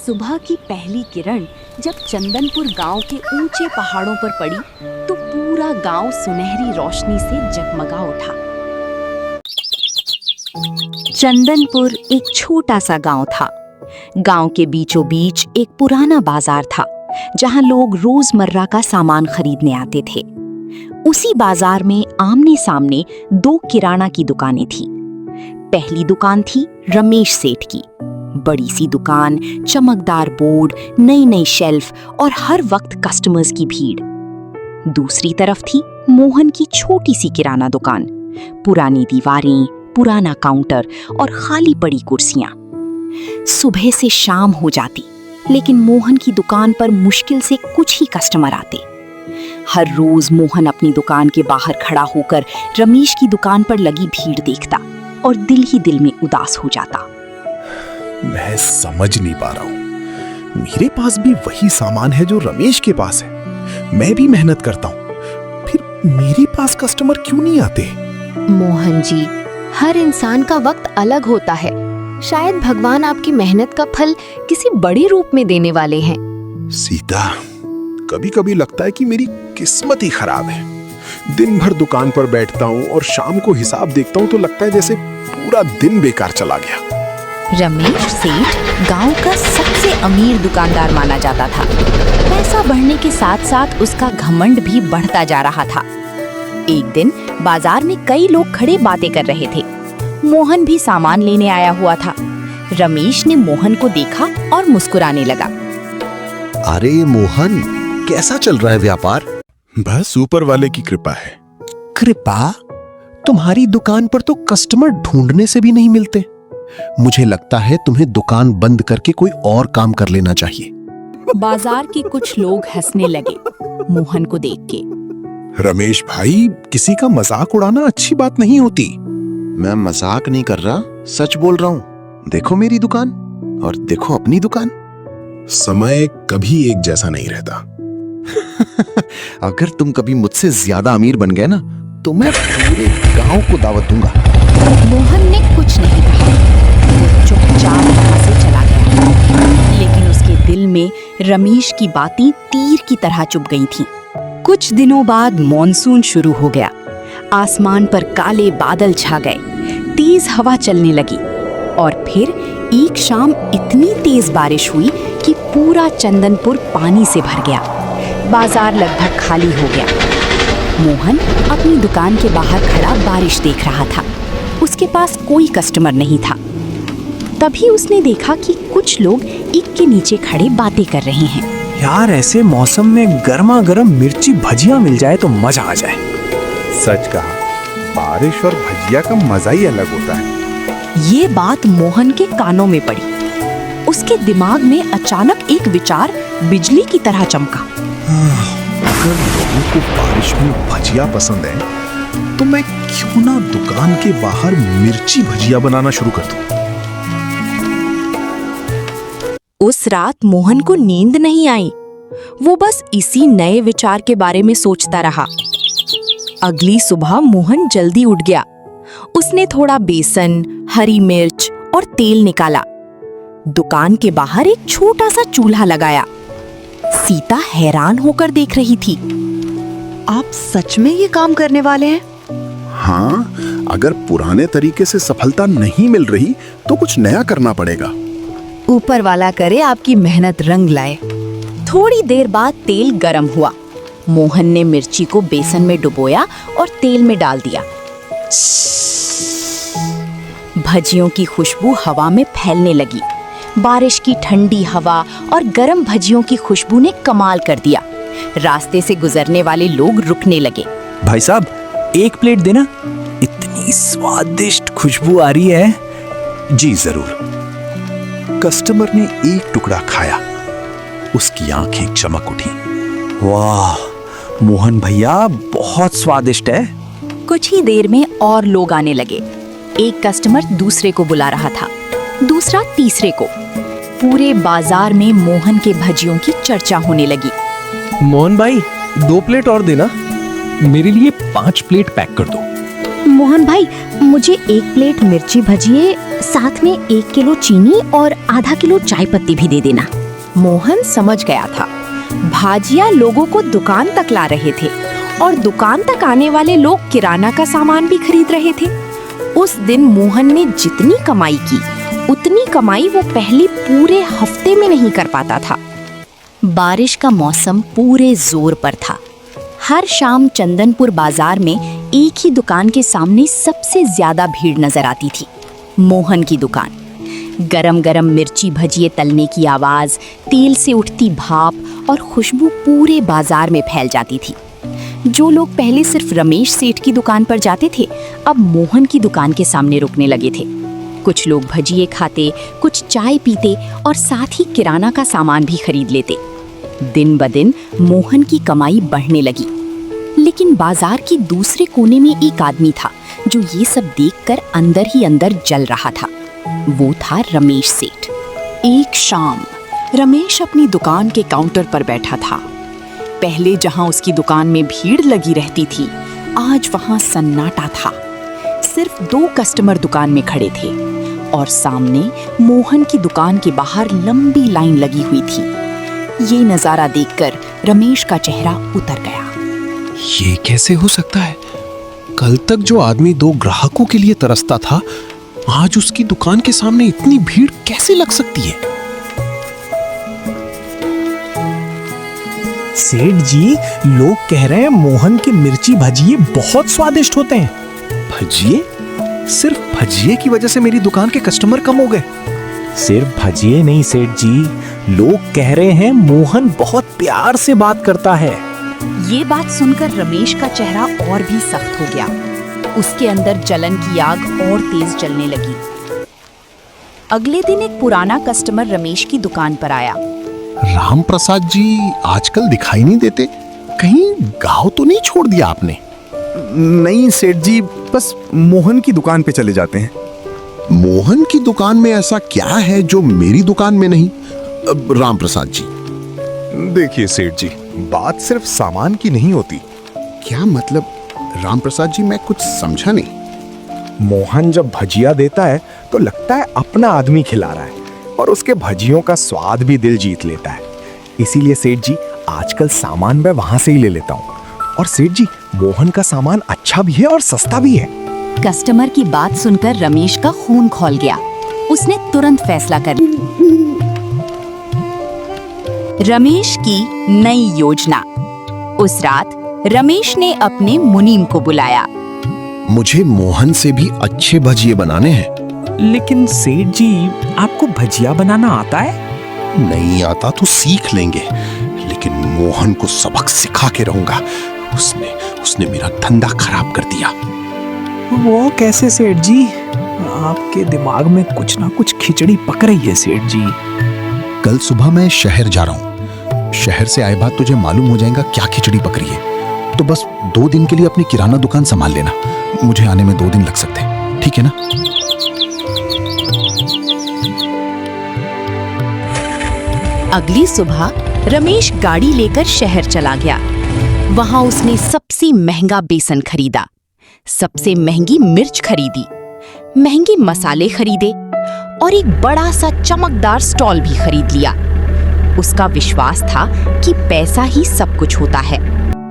सुबह की पहली किरण जब चंदनपुर गांव के ऊंचे पहाड़ों पर पड़ी तो पूरा गांव सुनहरी रोशनी से जगमगा उठा। चंदनपुर एक छोटा सा गांव था। गांव के बीचों बीच एक पुराना बाजार था जहां लोग रोजमर्रा का सामान खरीदने आते थे। उसी बाजार में आमने सामने दो किराना की दुकानें थी। पहली दुकान थी रमेश सेठ की, बड़ी सी दुकान, चमकदार बोर्ड, नई नई शेल्फ और हर वक्त कस्टमर्स की भीड़। दूसरी तरफ थी मोहन की छोटी सी किराना दुकान, पुरानी दीवारें, पुराना काउंटर और खाली पड़ी कुर्सियां। सुबह से शाम हो जाती, लेकिन मोहन की दुकान पर मुश्किल से कुछ ही कस्टमर आते। हर रोज मोहन अपनी दुकान के बाहर खड़ा होकर रमेश की दुकान पर लगी भीड़ देखता और दिल ही दिल में उदास हो जाता। मैं समझ नहीं पा रहा हूँ, मेरे पास भी वही सामान है जो रमेश के पास है। मैं भी मेहनत करता हूँ, फिर मेरे पास कस्टमर क्यों नहीं आते? मोहन जी, हर इंसान का वक्त अलग होता है। शायद भगवान आपकी मेहनत का फल किसी बड़े रूप में देने वाले हैं। सीता, कभी कभी लगता है कि मेरी किस्मत ही खराब है। दिन भर दुकान पर बैठता हूँ और शाम को हिसाब देखता हूँ तो लगता है जैसे पूरा दिन बेकार चला गया। रमेश सेठ गांव का सबसे अमीर दुकानदार माना जाता था। पैसा बढ़ने के साथ साथ उसका घमंड भी बढ़ता जा रहा था। एक दिन बाजार में कई लोग खड़े बातें कर रहे थे। मोहन भी सामान लेने आया हुआ था। रमेश ने मोहन को देखा और मुस्कुराने लगा। अरे मोहन, कैसा चल रहा है व्यापार? बस ऊपर वाले की कृपा है। कृपा? तुम्हारी दुकान पर तो कस्टमर ढूंढने से भी नहीं मिलते। मुझे लगता है तुम्हें दुकान बंद करके कोई और काम कर लेना चाहिए। बाजार के कुछ लोग हंसने लगे मोहन को देख के। रमेश भाई, किसी का मजाक उड़ाना अच्छी बात नहीं होती। मैं मजाक नहीं कर रहा, सच बोल रहा हूँ। देखो मेरी दुकान और देखो अपनी दुकान। समय कभी एक जैसा नहीं रहता। अगर तुम कभी मुझसे ज्यादा अमीर बन गए ना, तो मैं पूरे गांव को दावत दूंगा। मोहन ने कुछ नहीं कहा, वो चुपचाप वहां से चला गया। लेकिन उसके दिल में रमेश की बातें तीर की तरह चुभ गई थीं। कुछ दिनों बाद मॉनसून शुरू हो गया। आसमान पर काले बादल छा गए, तेज हवा चलने लगी और फिर एक शाम इतनी तेज बारिश हुई कि पूरा चंदनपुर पानी से भर गया। बाजार लगभग खाली हो गया। मोहन अपनी दुकान के बाहर खड़ा बारिश देख रहा था। उसके पास कोई कस्टमर नहीं था। तभी उसने देखा कि कुछ लोग एक के नीचे खड़े बातें कर रहे हैं। यार, ऐसे मौसम में गर्मा गर्म मिर्ची भजिया मिल जाए तो मजा आ जाए। सच कहा, बारिश और भजिया का मजा ही अलग होता है। ये बात मोहन के कानों में पड़ी। उसके दिमाग में अचानक एक विचार बिजली की तरह चमका। अगर लोगों को बारिश में भजिया पसंद है तो मैं क्यों ना दुकान के बाहर मिर्ची भजिया बनाना शुरू कर दूं। उस रात मोहन को नींद नहीं आई। वो बस इसी नए विचार के बारे में सोचता रहा। अगली सुबह मोहन जल्दी उठ गया। उसने थोड़ा बेसन, हरी मिर्च और तेल निकाला। दुकान के बाहर एक छोटा सा चूल्हा लगाया। सीता हैरान होकर देख रही थी। आप सच में ये काम करने वाले हैं? हाँ, अगर पुराने तरीके से सफलता नहीं मिल रही तो कुछ नया करना पड़ेगा। ऊपर वाला करे आपकी मेहनत रंग लाए। थोड़ी देर बाद तेल गरम हुआ। मोहन ने मिर्ची को बेसन में डुबोया और तेल में डाल दिया। भजियों की खुशबू हवा में फैलने लगी। बारिश की ठंडी हवा और गरम भजियों की खुशबू ने कमाल कर दिया। रास्ते से गुजरने वाले लोग रुकने लगे। भाई साहब, एक प्लेट देना, इतनी स्वादिष्ट खुशबू आ रही है। जी जरूर। कस्टमर ने एक टुकड़ा खाया, उसकी आंखें चमक उठी। वाह मोहन भैया, बहुत स्वादिष्ट है। कुछ ही देर में और लोग आने लगे। एक कस्टमर दूसरे को बुला रहा था, दूसरा तीसरे को। पूरे बाजार में मोहन के भजियों की चर्चा होने लगी। मोहन भाई, 2 प्लेट और देना। मेरे लिए 5 प्लेट पैक कर दो। मोहन भाई, मुझे 1 प्लेट मिर्ची भजिए, साथ में 1 किलो चीनी और आधा किलो चाय पत्ती भी दे देना। मोहन समझ गया था, भाजिया लोगों को दुकान तक ला रहे थे और दुकान तक आने वाले लोग किराना का सामान भी खरीद रहे थे। उस दिन मोहन ने जितनी कमाई की, उतनी कमाई वो पहले पूरे हफ्ते में नहीं कर पाता था। बारिश का मौसम पूरे जोर पर था। हर शाम चंदनपुर बाजार में एक ही दुकान के सामने सबसे ज्यादा भीड़ नजर आती थी, मोहन की दुकान। गरम गरम मिर्ची भजिए तलने की आवाज, तेल से उठती भाप और खुशबू पूरे बाजार में फैल जाती थी। जो लोग पहले सिर्फ रमेश सेठ की दुकान पर जाते थे, अब मोहन की दुकान के सामने रुकने लगे थे। कुछ लोग भजिए खाते, कुछ चाय पीते और साथ ही किराना का सामान भी खरीद लेते। दिन ब दिन मोहन की कमाई बढ़ने लगी, लेकिन बाजार की दूसरे कोने में एक आदमी था जो ये सब देखकर अंदर ही अंदर जल रहा था। वो था रमेश सेठ। एक शाम रमेश अपनी दुकान के काउंटर पर बैठा था। पहले जहां उसकी दुकान में भीड़ लगी रहती थी, आज वहां सन्नाटा था। सिर्फ 2 कस्टमर दुकान में खड़े थे और सामने मोहन की दुकान के बाहर लंबी लाइन लगी हुई थी। ये नजारा देखकर रमेश का चेहरा उतर गया। ये कैसे हो सकता है? कल तक जो आदमी 2 ग्राहकों के लिए तरसता था, आज उसकी दुकान के सामने इतनी भीड़ कैसे लग सकती है? सेठ जी, लोग कह रहे हैं मोहन के मिर्ची भजिए बहुत स्वादिष्ट होते हैं। भजिए? सिर्फ भजिए की वजह से मेरी दुकान के कस्टमर कम हो गए? सिर्फ भजिए नहीं सेठ जी, लोग कह रहे हैं मोहन बहुत प्यार से बात करता है। ये बात सुनकर रमेश का चेहरा और भी सख्त हो गया। उसके अंदर जलन की आग और तेज जलने लगी। अगले दिन एक पुराना कस्टमर रमेश की दुकान पर आया। राम प्रसाद जी आजकल दिखाई नहीं देते, कहीं गांव तो नहीं छोड़ दिया आपने? नहीं सेठ जी, बस मोहन की दुकान पे चले जाते हैं। मोहन की दुकान में ऐसा क्या है जो मेरी दुकान में नहीं? राम प्रसाद जी, देखिए सेठ जी, बात सिर्फ सामान की नहीं होती। क्या मतलब? राम प्रसाद जी, मैं कुछ समझा नहीं। मोहन जब भजिया देता है तो लगता है अपना आदमी खिला रहा है, और उसके भजियों का स्वाद भी दिल जीत लेता है। इसीलिए सेठ जी, आजकल सामान मैं वहां से ही ले लेता हूँ। और सेठ जी, मोहन का सामान अच्छा भी है और सस्ता भी है। कस्टमर की बात सुनकर रमेश का खून खौल गया। उसने तुरंत फैसला कर लिया। रमेश की नई योजना। उस रात रमेश ने अपने मुनीम को बुलाया। मुझे मोहन से भी अच्छे भजिए बनाने हैं। लेकिन सेठ जी, आपको भजिया बनाना आता है? नहीं आता तो सीख लेंगे, लेकिन मोहन को सबक सिखा के रहूंगा। उसने मेरा धंधा खराब कर दिया। वो कैसे सेठ जी? आपके दिमाग में कुछ ना कुछ खिचड़ी पक रही है सेठ जी। कल सुबह मैं शहर जा रहा हूँ। शहर से आए बाद तुझे मालूम हो जाएगा क्या खिचड़ी पक रही है। तो बस 2 दिन के लिए अपनी किराना दुकान संभाल लेना। मुझे आने में 2 दिन लग सकते हैं, ठीक है ना? अगली सुबह रमेश गाड़ी लेकर शहर चला गया। वहां उसने सबसे महंगा बेसन खरीदा, सबसे महंगी मिर्च खरीदी, महंगे मसाले खरीदे और एक बड़ा सा चमकदार स्टॉल भी खरीद लिया। उसका विश्वास था कि पैसा ही सब कुछ होता है।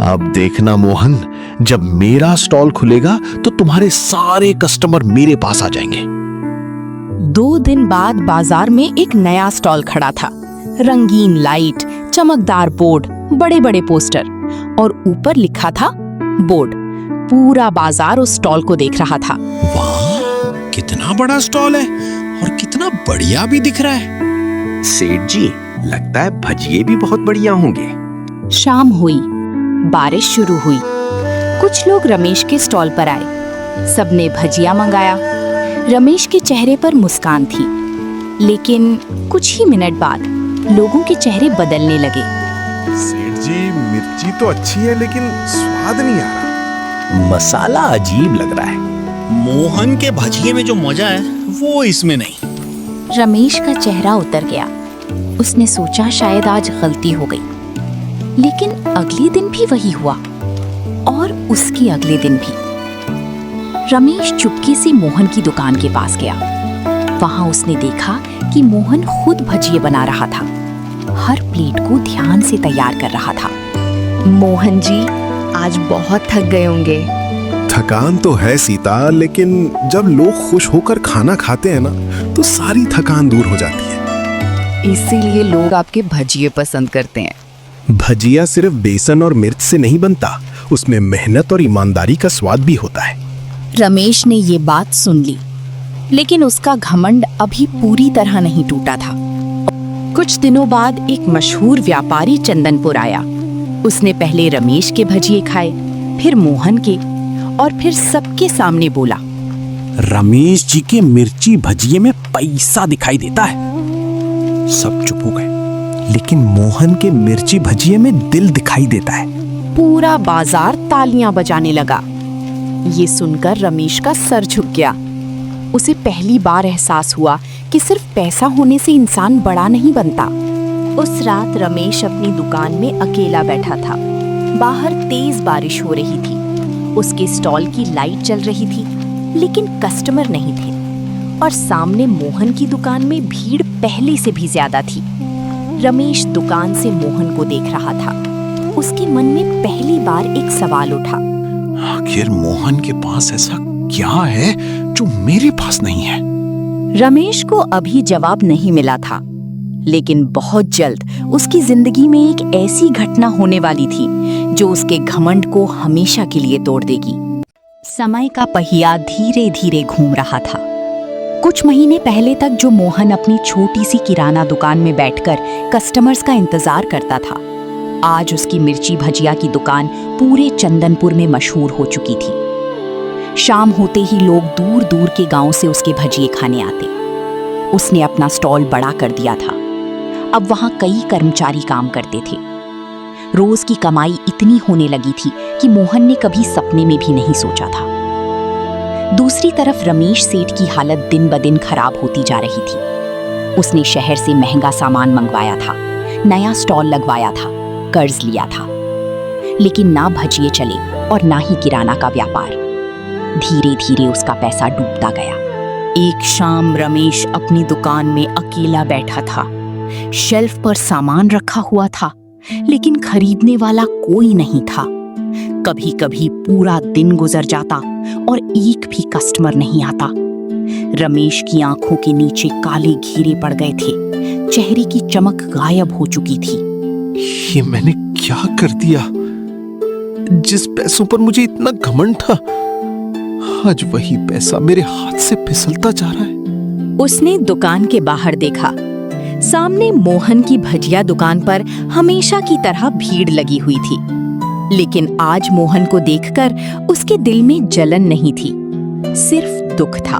अब देखना मोहन, जब मेरा स्टॉल खुलेगा तो तुम्हारे सारे कस्टमर मेरे पास आ जाएंगे। 2 दिन बाद बाजार में एक नया स्टॉल खड़ा था। रंगीन लाइट, चमकदार बोर्ड, बड़े बड़े पोस्टर और ऊपर लिखा था बोर्ड। पूरा बाजार उस स्टॉल को देख रहा था। वाह, कितना बड़ा स्टॉल है और कितना बढ़िया भी दिख रहा है। सेठ जी, लगता है भजिए भी बहुत बढ़िया होंगे। शाम हुई, बारिश शुरू हुई। कुछ लोग रमेश के स्टॉल पर आए। सबने भजिया मंगाया। रमेश के चेहरे पर मुस्कान थी, लेकिन कुछ ही मिनट बाद लोगों के चेहरे बदलने लगे। सेठ जी, मिर्ची तो अच्छी है लेकिन स्वाद नहीं आ रहा। मसाला अजीब लग रहा है। मोहन के भजिए में जो मजा है वो इसमें नहीं। रमेश का चेहरा उतर गया। उसने सोचा शायद आज गलती हो गई, लेकिन अगले दिन भी वही हुआ और उसके अगले दिन भी। रमेश चुपके से मोहन की दुकान के पास गया। वहां उसने देखा कि मोहन खुद भजिए बना रहा था। हर प्लेट को ध्यान से तैयार कर रहा था। मोहन जी, आज बहुत थक गए होंगे। थकान तो है सीता, लेकिन जब लोग खुश होकर खाना खाते हैं ना, तो सारी थकान दूर हो जाती है। इसीलिए लोग आपके भजिए पसंद करते हैं। भजिया सिर्फ बेसन और मिर्च से नहीं बनता, उसमें मेहनत और ईमानदारी का स्वाद भी होता है। रमेश ने ये बात सुन ली, लेकिन उसका घमंड अभी पूरी तरह नहीं टूटा था। कुछ दिनों बाद एक मशहूर व्यापारी चंदनपुर आया। उसने पहले रमेश के भजिए खाए, फिर मोहन के, और फिर सबके सामने बोला, रमेश जी के मिर्ची भजिए में पैसा दिखाई देता है। सब चुप हो गए, लेकिन मोहन के मिर्ची भजिए में दिल दिखाई देता है। पूरा बाजार तालियां बजाने लगा। ये सुनकर रमेश का सर झुक गया। उसे पहली बार एहसास हुआ कि सिर्फ पैसा होने से इंसान बड़ा नहीं बनता। उस रात रमेश अपनी दुकान में अकेला बैठा था। बाहर तेज बारिश हो रही थी। उसके स्टॉल की लाइट जल रही थी, लेकिन कस्टमर नहीं थे। और सामने मोहन की दुकान में भीड़ पहले से भी ज्यादा थी। रमेश दुकान से मोहन को देख रहा था। उसके मन में पहली बार एक सवाल उठा, आखिर मोहन के पास ऐसा क्या है जो मेरे पास नहीं है? रमेश को अभी जवाब नहीं मिला था, लेकिन बहुत जल्द उसकी जिंदगी में एक ऐसी घटना होने वाली थी जो उसके घमंड को हमेशा के लिए तोड़ देगी। समय का पहिया धीरे धीरे घूम रहा था। कुछ महीने पहले तक जो मोहन अपनी छोटी सी किराना दुकान में बैठकर कस्टमर्स का इंतजार करता था, आज उसकी मिर्ची भजिया की दुकान पूरे चंदनपुर में मशहूर हो चुकी थी। शाम होते ही लोग दूर दूर के गांव से उसके भजिए खाने आते। उसने अपना स्टॉल बड़ा कर दिया था। अब वहां कई कर्मचारी काम करते थे। रोज की कमाई इतनी होने लगी थी कि मोहन ने कभी सपने में भी नहीं सोचा था। दूसरी तरफ रमेश सेठ की हालत दिन ब दिन खराब होती जा रही थी। उसने शहर से महंगा सामान मंगवाया था, नया स्टॉल लगवाया था, कर्ज लिया था, लेकिन ना भजिए चले और ना ही किराना का व्यापार। धीरे धीरे उसका पैसा डूबता गया। एक शाम रमेश अपनी दुकान में अकेला बैठा था। शेल्फ पर सामान रखा हुआ था, लेकिन खरीदने वाला कोई नहीं था। कभी कभी पूरा दिन गुजर जाता और एक भी कस्टमर नहीं आता। रमेश की आंखों के नीचे काले घेरे पड़ गए थे। चेहरे की चमक गायब हो चुकी थी। ये मैंने क्या कर दिया? जिस पैसों पर मुझे इतना घमंड था, आज वही पैसा मेरे हाथ से फिसलता जा रहा है। उसने दुकान के बाहर देखा। सामने मोहन की भजिया दुकान पर हमेशा की तरह भीड़ लगी हुई थी, लेकिन आज मोहन को देखकर उसके दिल में जलन नहीं थी, सिर्फ दुख था।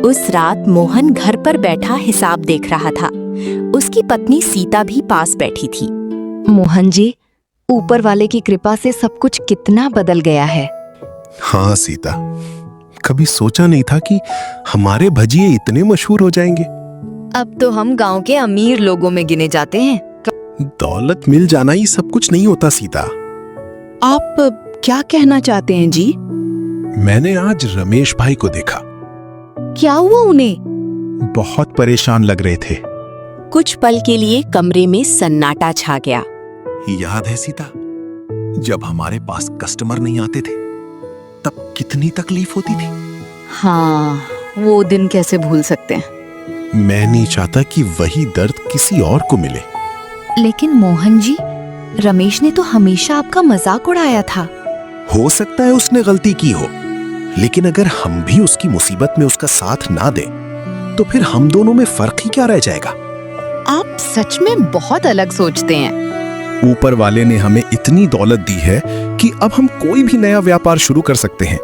उस रात मोहन घर पर बैठा हिसाब देख रहा था। उसकी पत्नी सीता भी पास बैठी थी। मोहन जी, ऊपर वाले की कृपा से सब कुछ कितना बदल गया है। हाँ सीता, कभी सोचा नहीं था कि हमारे भजिए इतने मशहूर हो जाएंगे। अब तो हम गांव के अमीर लोगों में गिने जाते हैं। दौलत मिल जाना ही सब कुछ नहीं होता सीता। आप क्या कहना चाहते हैं जी? मैंने आज रमेश भाई को देखा। क्या हुआ उन्हें? बहुत परेशान लग रहे थे। कुछ पल के लिए कमरे में सन्नाटा छा गया। याद है सीता, जब हमारे पास कस्टमर नहीं आते थे तब कितनी तकलीफ होती थी। हाँ, वो दिन कैसे भूल सकते हैं। मैं नहीं चाहता कि वही दर्द किसी और को मिले। लेकिन मोहन जी, रमेश ने तो हमेशा आपका मजाक उड़ाया था। हो सकता है उसने गलती की हो, लेकिन अगर हम भी उसकी मुसीबत में उसका साथ ना दें, तो फिर हम दोनों में फर्क ही क्या रह जाएगा। आप सच में बहुत अलग सोचते हैं। ऊपर वाले ने हमें इतनी दौलत दी है कि अब हम कोई भी नया व्यापार शुरू कर सकते हैं।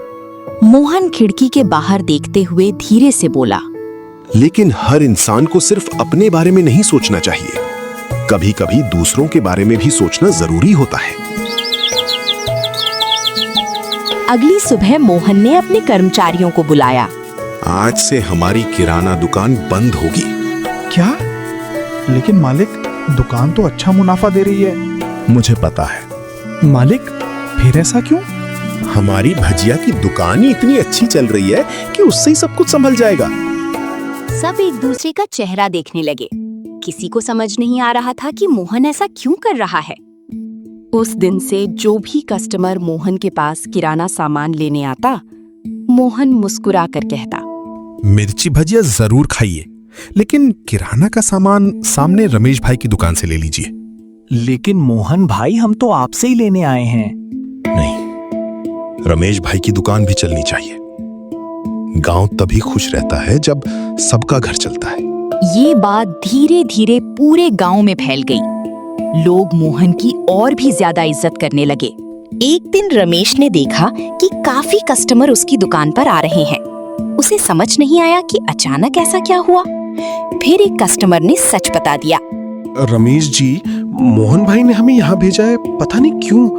मोहन खिड़की के बाहर देखते हुए धीरे से बोला, लेकिन हर इंसान को सिर्फ अपने बारे में नहीं सोचना चाहिए। कभी कभी दूसरों के बारे में भी सोचना जरूरी होता है। अगली सुबह मोहन ने अपने कर्मचारियों को बुलाया। आज से हमारी किराना दुकान बंद होगी। क्या? लेकिन मालिक, दुकान तो अच्छा मुनाफा दे रही है। मुझे पता है। मालिक, फिर ऐसा क्यों? हमारी भजिया की दुकान ही इतनी अच्छी चल रही है कि उससे ही सब कुछ संभल जाएगा। सब एक दूसरे का चेहरा देखने लगे। किसी को समझ नहीं आ रहा था कि मोहन ऐसा क्यों कर रहा है। उस दिन से जो भी कस्टमर मोहन के पास किराना सामान लेने आता, मोहन मुस्कुरा कर कहता, मिर्ची भजिया जरूर खाइए, लेकिन किराना का सामान सामने रमेश भाई की दुकान से ले लीजिए। लेकिन मोहन भाई, हम तो आपसे ही लेने आए हैं। नहीं, रमेश भाई की दुकान भी चलनी चाहिए। गांव तभी खुश रहता है जब सबका घर चलता है। ये बात धीरे धीरे पूरे गांव में फैल गई। लोग मोहन की और भी ज्यादा इज्जत करने लगे। एक दिन रमेश ने देखा कि काफी कस्टमर उसकी दुकान पर आ रहे हैं। उसे समझ नहीं आया कि अचानक ऐसा क्या हुआ। फिर एक कस्टमर ने सच बता दिया। रमेश जी, मोहन भाई ने हमें यहाँ भेजा है, पता नहीं क्यों।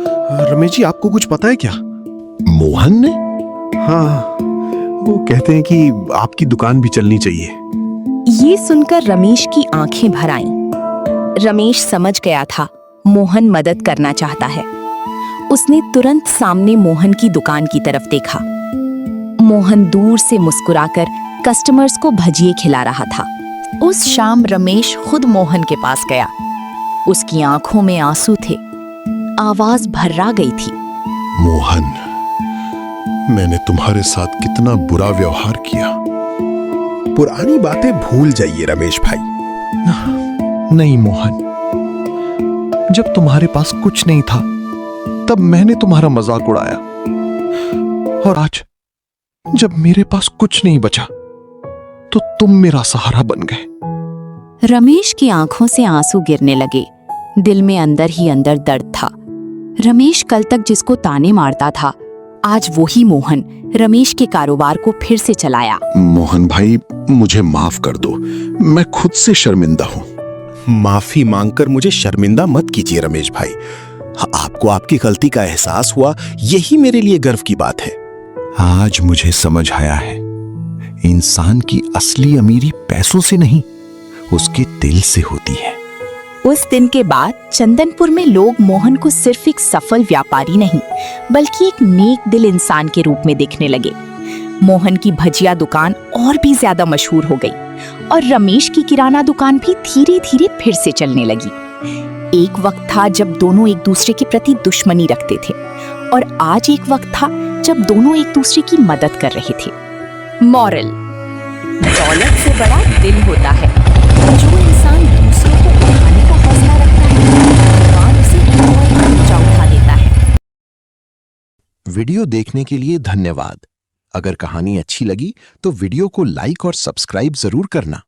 रमेश जी, आपको कुछ पता है क्या? मोहन ने? हाँ, वो कहते हैं कि आपकी दुकान भी चलनी चाहिए। ये सुनकर रमेश की आंखें भर आईं। रमेश समझ गया था मोहन मदद करना चाहता है। उसने तुरंत सामने मोहन की दुकान की तरफ देखा। मोहन दूर से मुस्कुराकर कस्टमर्स को भजिए खिला रहा था। उस शाम रमेश खुद मोहन के पास गया। उसकी आंखों में आंसू थे, आवाज भर्रा गई थी। मोहन, मैंने तुम्हारे साथ कितना बुरा व्यवहार किया। पुरानी बातें भूल जाइए रमेश भाई। नहीं मोहन, जब तुम्हारे पास कुछ नहीं था तब मैंने तुम्हारा मजाक उड़ाया, और आज जब मेरे पास कुछ नहीं बचा तो तुम मेरा सहारा बन गए। रमेश की आंखों से आंसू गिरने लगे। दिल में अंदर ही अंदर दर्द था। रमेश कल तक जिसको ताने मारता था, आज वही मोहन रमेश के कारोबार को फिर से चलाया। मोहन भाई, मुझे माफ कर दो, मैं खुद से शर्मिंदा हूं। माफी मांगकर मुझे शर्मिंदा मत कीजिए रमेश भाई। आपको आपकी गलती का एहसास हुआ, यही मेरे लिए गर्व की बात है। आज मुझे समझ आया है, इंसान की असली अमीरी पैसों से नहीं, उसके दिल से होती है। उस दिन के बाद चंदनपुर में लोग मोहन को सिर्फ एक सफल व्यापारी नहीं, बल्कि एक नेक दिल इंसान के रूप में देखने लगे। मोहन की भजिया दुकान और भी ज्यादा मशहूर हो गई और रमेश की किराना दुकान भी धीरे धीरे फिर से चलने लगी। एक वक्त था जब दोनों एक दूसरे के प्रति दुश्मनी रखते थे, और आज एक वक्त था जब दोनों एक दूसरे की मदद कर रहे थे। मॉरल: दौलत से बड़ा दिल होता है। जो इंसान दूसरों को उठाने का हौसला रखता है, भगवान उसे और ऊंचा उठा देता है। वीडियो देखने के लिए धन्यवाद। अगर कहानी अच्छी लगी तो वीडियो को लाइक और सब्सक्राइब जरूर करना।